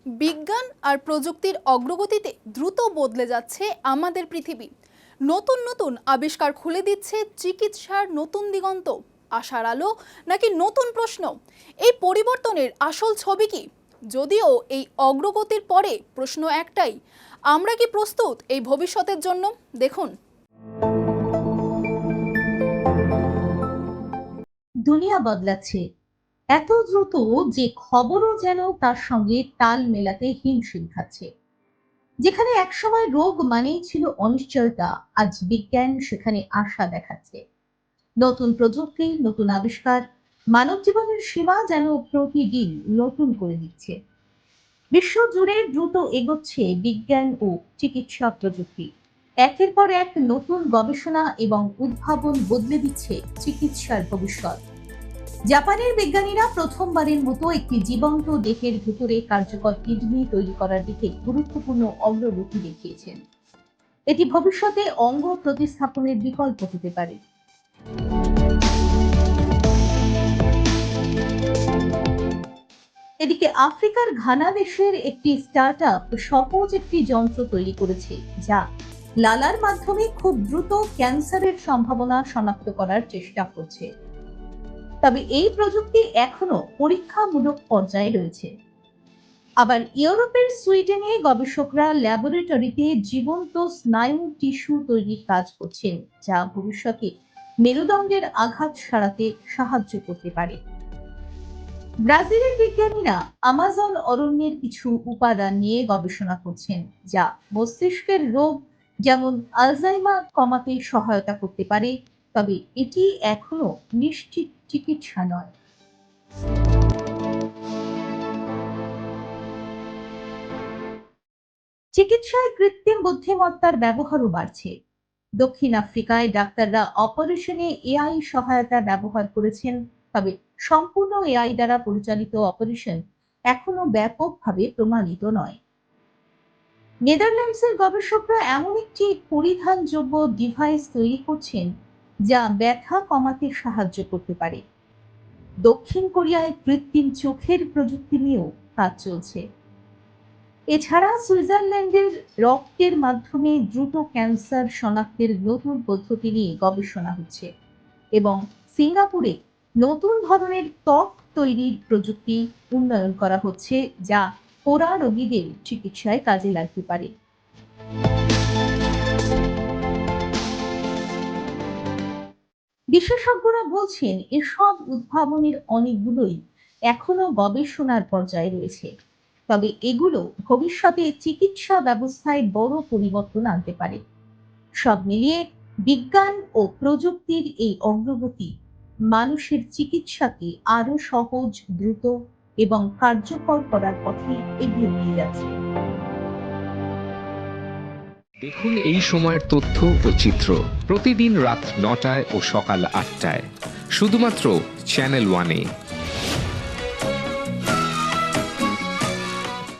বিজ্ঞান আর প্রযুক্তির অগ্রগতিতে দ্রুত বদলে যাচ্ছে আমাদের পৃথিবী। নতুন নতুন আবিষ্কার খুলে দিচ্ছে চিকিৎসার নতুন দিগন্ত। আশার আলো নাকি নতুন প্রশ্ন? এই পরিবর্তনের আসল ছবি কি? যদিও এই অগ্রগতির পরে প্রশ্ন একটাই, আমরা কি প্রস্তুত এই ভবিষ্যতের জন্য? দেখুন। দুনিয়া বদলাচ্ছে এত দ্রুত যে খবরও যেন তার সঙ্গে তাল মেলাতে হিমশিম খাচ্ছে। যেখানে একসময় রোগ মানেই ছিল অনিশ্চয়তা, আজ বিজ্ঞান সেখানে আশা দেখাচ্ছে। নতুন প্রযুক্তি, নতুন আবিষ্কার মানব জীবনের সীমা যেন প্রতিদিন নতুন করে দিচ্ছে। বিশ্ব জুড়ে দ্রুত এগোচ্ছে বিজ্ঞান ও চিকিৎসা প্রযুক্তি। একের পর এক নতুন গবেষণা এবং উদ্ভাবন বদলে দিচ্ছে চিকিৎসার ভবিষ্যৎ। জাপানের বিজ্ঞানীরা প্রথমবারের মতো একটি জীবন্ত দেহের ভেতরে কার্যকর কিডনি তৈরি করার দিকে গুরুত্বপূর্ণ অগ্রগতি দেখিয়েছেন। এটি ভবিষ্যতে অঙ্গ প্রতিস্থাপনের বিকল্প হতে পারে। এদিকে আফ্রিকার ঘানা দেশের একটি স্টার্টআপ সহজ একটি যন্ত্র তৈরি করেছে, যা লালার মাধ্যমে খুব দ্রুত ক্যান্সারের সম্ভাবনা শনাক্ত করার চেষ্টা করছে। তবে এই প্রযুক্তি এখনো পরীক্ষামূলক পর্যায়ে রয়েছে। আবার ইউরোপের সুইডেনে গবেষকরা ল্যাবরেটরিতে জীবন্ত স্নায়ু টিস্যু তৈরির কাজ করছেন, যা ভবিষ্যতে মেরুদণ্ডের আঘাত সারাতে সাহায্য করতে পারে। ব্রাজিলের বিজ্ঞানীরা আমাজন অরণ্যের কিছু উপাদান নিয়ে গবেষণা করছেন, যা মস্তিষ্কের রোগ যেমন আলজাইমার কমাতে সহায়তা করতে পারে। তবে এটি এখনো নিশ্চিত চিকিৎসা নয়। চিকিৎসায় কৃত্রিম বুদ্ধিমত্তার ব্যবহারও বাড়ছে। দক্ষিণ আফ্রিকায় ডাক্তাররা অপারেশনে এআই সহায়তা ব্যবহার করেছেন। তবে সম্পূর্ণ এআই দ্বারা পরিচালিত অপারেশন এখনো ব্যাপকভাবে প্রমাণিত নয়। নেদারল্যান্ডসের গবেষকরা এমন একটি পরিধানযোগ্য ডিভাইস তৈরি করছেন, যা ব্যথা কমাতে সাহায্য করতে পারে। দক্ষিণ কোরিয়ায় কৃত্রিম চোখের প্রযুক্তি নিয়েও কাজ চলছে। এছাড়া সুইজারল্যান্ডের রক্তের মাধ্যমে দ্রুত ক্যান্সার শনাক্তের নতুন পদ্ধতি নিয়ে গবেষণা হচ্ছে এবং সিঙ্গাপুরে নতুন ধরনের ত্বক তৈরির প্রযুক্তি উন্নয়ন করা হচ্ছে, যা পোড়া রোগীদের চিকিৎসায় কাজে লাগতে পারে। বিশেষজ্ঞরা বলছেন এসব উদ্ভাবনের অনেকগুলোই এখনো গবেষণার পর্যায়ে রয়েছে। তবে এগুলো ভবিষ্যতে চিকিৎসা ব্যবস্থায় বড় পরিবর্তন আনতে পারে। সব মিলিয়ে বিজ্ঞান ও প্রযুক্তির এই অগ্রগতি মানুষের চিকিৎসাকে আরো সহজ, দ্রুত এবং কার্যকর করার পথে এগিয়ে নিয়ে যাচ্ছে। দেখুন এই সময়ের তথ্য ও চিত্র প্রতিদিন রাত ৯টায় ও সকাল ৮টায় শুধুমাত্র চ্যানেল ওয়ানে।